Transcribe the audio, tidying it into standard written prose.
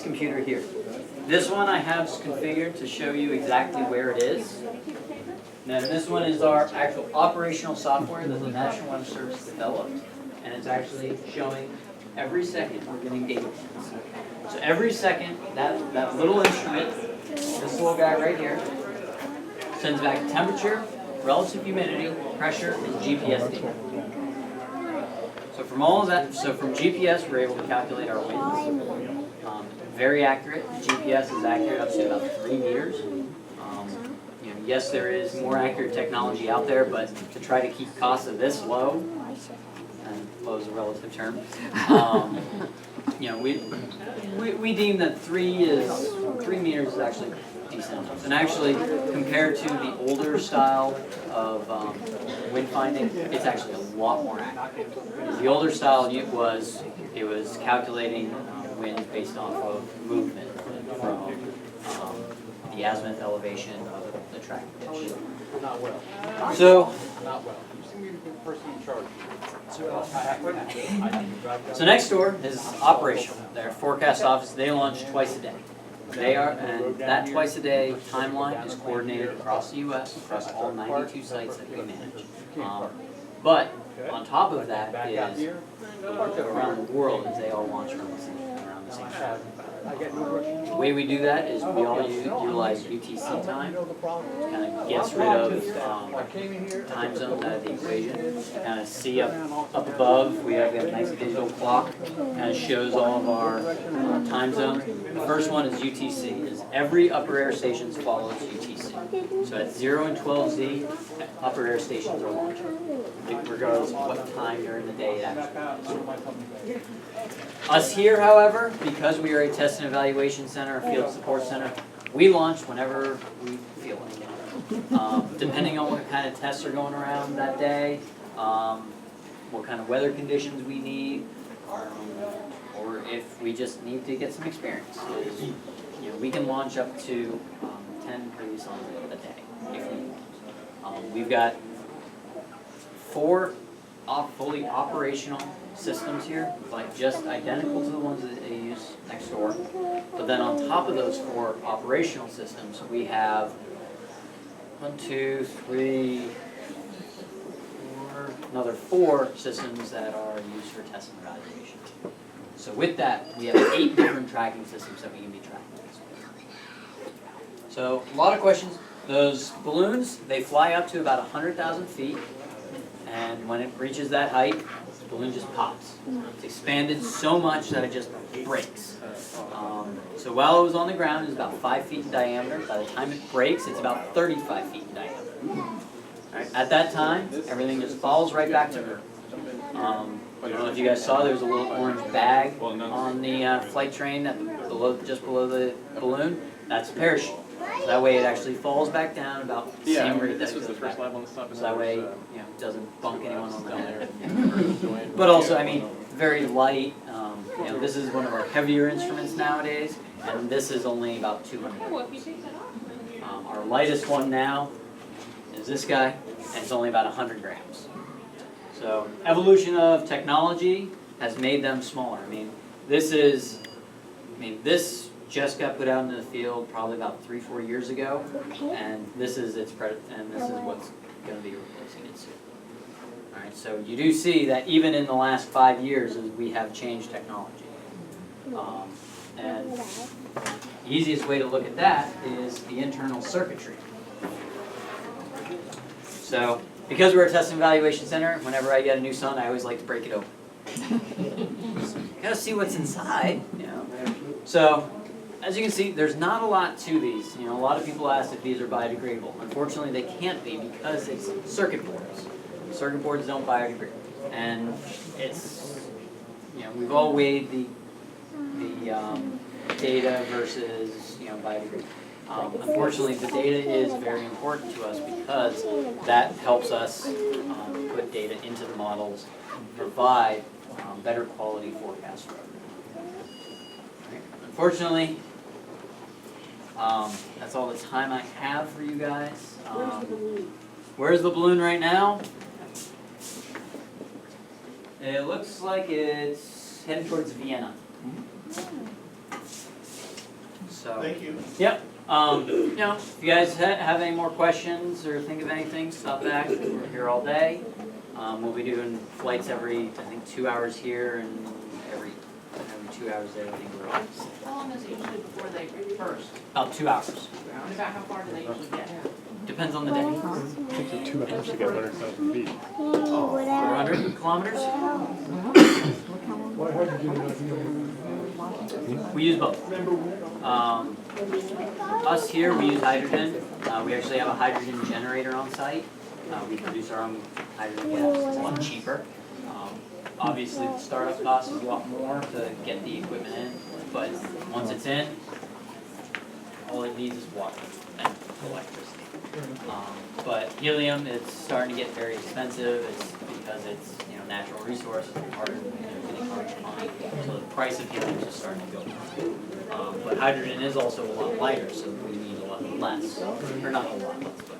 computer here. This one I have configured to show you exactly where it is. Now this one is our actual operational software that the National Weather Service developed, and it's actually showing every second we're getting data points. So every second, that little instrument, this little guy right here, sends back temperature, relative humidity, pressure, and GPS data. So from all of that, so from GPS, we're able to calculate our winds. Very accurate. GPS is accurate up to about 3 meters. Yes, there is more accurate technology out there, but to try to keep costs of this low, and low is a relative term, we deem that 3 meters is actually decent. And actually, compared to the older style of wind finding, it's actually a lot more accurate. The older style it was calculating wind based off of movement from the azimuth elevation of the tracking dish. Not well. So, Not well. You seem to be the person in charge. So next door is operational. Their forecast office, they launch twice a day. And that twice a day timeline is coordinated across the U.S., across all 92 sites that we manage. But on top of that is around the world, is they all launch around the same time. The way we do that is we all utilize UTC time, which kind of gets rid of time zones out of the equation. Kind of see up above, we have a nice digital clock, kind of shows all of our time zones. The first one is UTC, is every upper air station follows UTC. So at 0 and 12Z, upper air stations are launching, regardless of what time during the day it actually is. Us here, however, because we are a test and evaluation center, a field support center, we launch whenever we feel like. Depending on what kind of tests are going around that day, what kind of weather conditions we need, or if we just need to get some experience. We can launch up to 10 previous on a day if we want. We've got 4 fully operational systems here, like just identical to the ones that they use next door. But then on top of those 4 operational systems, we have 1, 2, 3, 4, another 4 systems that are used for test and evaluation. So with that, we have 8 different tracking systems that we can be tracking this with. So a lot of questions. Those balloons, they fly up to about 100,000 feet, and when it reaches that height, the balloon just pops. It's expanded so much that it just breaks. So while it was on the ground, it was about 5 feet in diameter. By the time it breaks, it's about 35 feet in diameter. Right. At that time, everything just falls right back to Earth. I don't know if you guys saw, there was a little orange bag on the flight train just below the balloon. That's a parachute. So that way it actually falls back down about the same rate. This was the first lab on the stop. So that way, it doesn't bunk anyone on the way. But also, very light. This is one of our heavier instruments nowadays, and this is only about 200 grams. Our lightest one now is this guy, and it's only about 100 grams. So evolution of technology has made them smaller. This just got put out into the field probably about 3-4 years ago, and this is what's going to be replacing it soon. All right, so you do see that even in the last 5 years, we have changed technology. And the easiest way to look at that is the internal circuitry. So, because we're a test and evaluation center, whenever I get a new sun, I always like to break it open. You gotta see what's inside, So, as you can see, there's not a lot to these. A lot of people ask if these are biodegradable. Unfortunately, they can't be because it's circuit boards. Circuit boards don't biodegrade. And it's, we've all weighed the data versus, biodegradable. Unfortunately, the data is very important to us because that helps us put data into the models and provide better quality forecasts for everyone. Unfortunately, that's all the time I have for you guys. Where's the balloon right now? It looks like it's headed towards Vienna. So, Thank you. yep, you know, if you guys have any more questions or think of anything, stop back, we're here all day. We'll be doing flights every, I think, 2 hours here and every 2 hours there, I think we're on. How long is it usually before they first? About 2 hours, And about how far do they usually get? depends on the day. Takes you 2 hours to get 100,000 feet. 400 kilometers? We use both. Us here, we use hydrogen. We actually have a hydrogen generator on site. We produce our own hydrogen gas. It's a lot cheaper. Obviously, the startup cost is a lot more to get the equipment in, but once it's in, all it needs is water and electricity. But helium is starting to get very expensive. It's because it's natural resource, it's harder getting hard to find. So the price of helium is just starting to go up. But hydrogen is also a lot lighter, so we need a lot less, or not a lot less, but